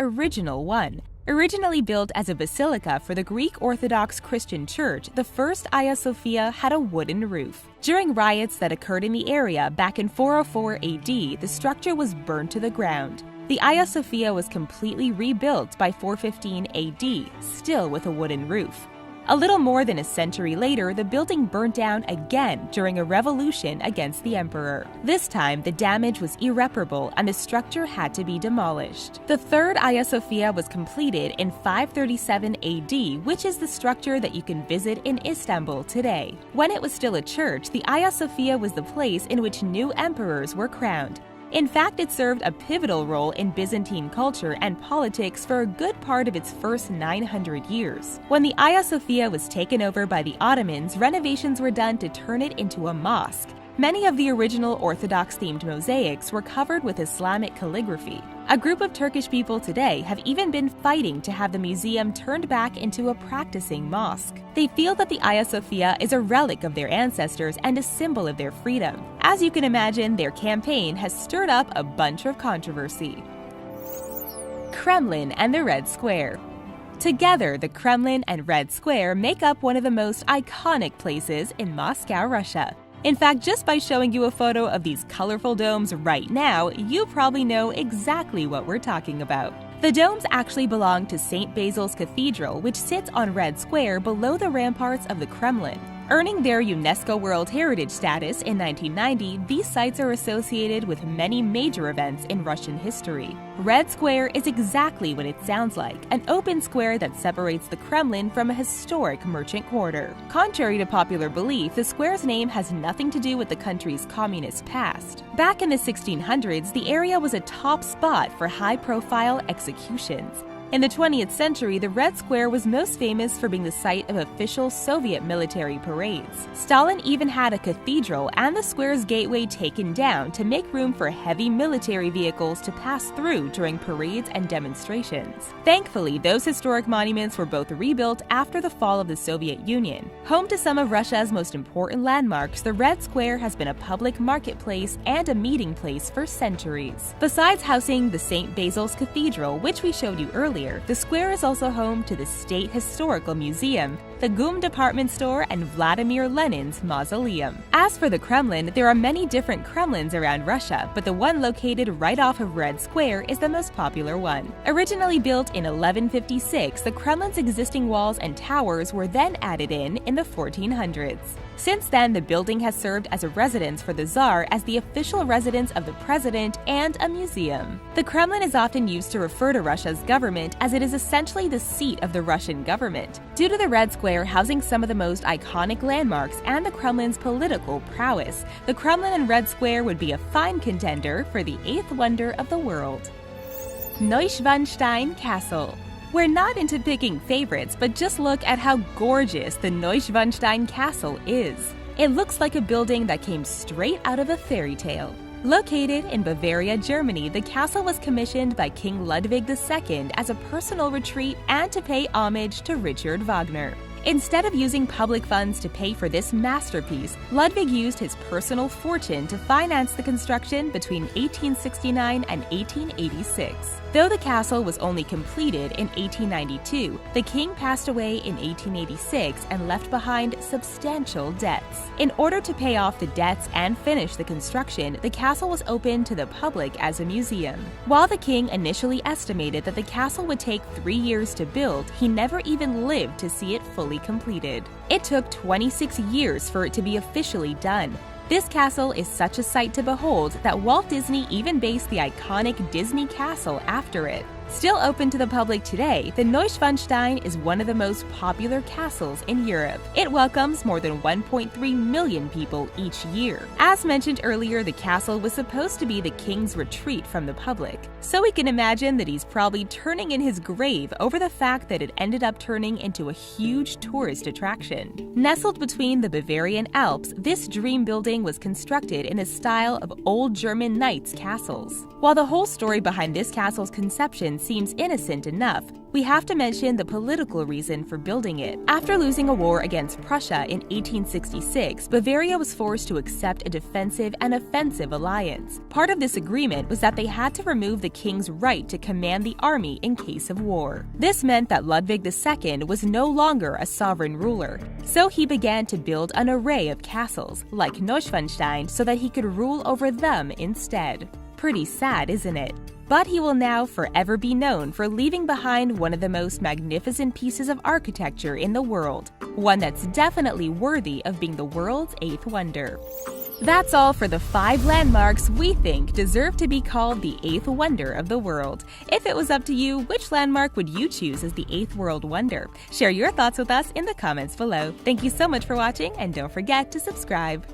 original one. Originally built as a basilica for the Greek Orthodox Christian Church, the first Hagia Sophia had a wooden roof. During riots that occurred in the area back in 404 AD, the structure was burned to the ground. The Hagia Sophia was completely rebuilt by 415 AD, still with a wooden roof. A little more than a century later, the building burnt down again during a revolution against the emperor. This time, the damage was irreparable and the structure had to be demolished. The third Hagia Sophia was completed in 537 AD, which is the structure that you can visit in Istanbul today. When it was still a church, the Hagia Sophia was the place in which new emperors were crowned. In fact, it served a pivotal role in Byzantine culture and politics for a good part of its first 900 years. When the Hagia Sophia was taken over by the Ottomans, renovations were done to turn it into a mosque. Many of the original Orthodox-themed mosaics were covered with Islamic calligraphy. A group of Turkish people today have even been fighting to have the museum turned back into a practicing mosque. They feel that the Hagia Sophia is a relic of their ancestors and a symbol of their freedom. As you can imagine, their campaign has stirred up a bunch of controversy. Kremlin and the Red Square. Together, the Kremlin and Red Square make up one of the most iconic places in Moscow, Russia. In fact, just by showing you a photo of these colorful domes right now, you probably know exactly what we're talking about. The domes actually belong to St. Basil's Cathedral, which sits on Red Square below the ramparts of the Kremlin. Earning their UNESCO World Heritage status in 1990, these sites are associated with many major events in Russian history. Red Square is exactly what it sounds like, an open square that separates the Kremlin from a historic merchant quarter. Contrary to popular belief, the square's name has nothing to do with the country's communist past. Back in the 1600s, the area was a top spot for high-profile executions. In the 20th century, the Red Square was most famous for being the site of official Soviet military parades. Stalin even had a cathedral and the square's gateway taken down to make room for heavy military vehicles to pass through during parades and demonstrations. Thankfully, those historic monuments were both rebuilt after the fall of the Soviet Union. Home to some of Russia's most important landmarks, the Red Square has been a public marketplace and a meeting place for centuries. Besides housing the St. Basil's Cathedral, which we showed you earlier, the square is also home to the State Historical Museum, the GUM department store, and Vladimir Lenin's mausoleum. As for the Kremlin, there are many different Kremlins around Russia, but the one located right off of Red Square is the most popular one. Originally built in 1156, the Kremlin's existing walls and towers were then added in the 1400s. Since then, the building has served as a residence for the Tsar, as the official residence of the president, and a museum. The Kremlin is often used to refer to Russia's government, as it is essentially the seat of the Russian government. Due to the Red Square housing some of the most iconic landmarks and the Kremlin's political prowess, the Kremlin and Red Square would be a fine contender for the eighth wonder of the world. Neuschwanstein Castle. We're not into picking favorites, but just look at how gorgeous the Neuschwanstein Castle is. It looks like a building that came straight out of a fairy tale. Located in Bavaria, Germany, the castle was commissioned by King Ludwig II as a personal retreat and to pay homage to Richard Wagner. Instead of using public funds to pay for this masterpiece, Ludwig used his personal fortune to finance the construction between 1869 and 1886. Though the castle was only completed in 1892, the king passed away in 1886 and left behind substantial debts. In order to pay off the debts and finish the construction, the castle was opened to the public as a museum. While the king initially estimated that the castle would take 3 years to build, he never even lived to see it fully completed. It took 26 years for it to be officially done. This castle is such a sight to behold that Walt Disney even based the iconic Disney Castle after it. Still open to the public today, the Neuschwanstein is one of the most popular castles in Europe. It welcomes more than 1.3 million people each year. As mentioned earlier, the castle was supposed to be the king's retreat from the public, so we can imagine that he's probably turning in his grave over the fact that it ended up turning into a huge tourist attraction. Nestled between the Bavarian Alps, this dream building was constructed in the style of old German knights' castles. While the whole story behind this castle's conception reason seems innocent enough, we have to mention the political reason for building it. After losing a war against Prussia in 1866, Bavaria was forced to accept a defensive and offensive alliance. Part of this agreement was that they had to remove the king's right to command the army in case of war. This meant that Ludwig II was no longer a sovereign ruler, so he began to build an array of castles, like Neuschwanstein, so that he could rule over them instead. Pretty sad, isn't it? But he will now forever be known for leaving behind one of the most magnificent pieces of architecture in the world, one that's definitely worthy of being the world's 8th wonder. That's all for the 5 landmarks we think deserve to be called the 8th wonder of the world. If it was up to you, which landmark would you choose as the 8th world wonder? Share your thoughts with us in the comments below. Thank you so much for watching, and don't forget to subscribe.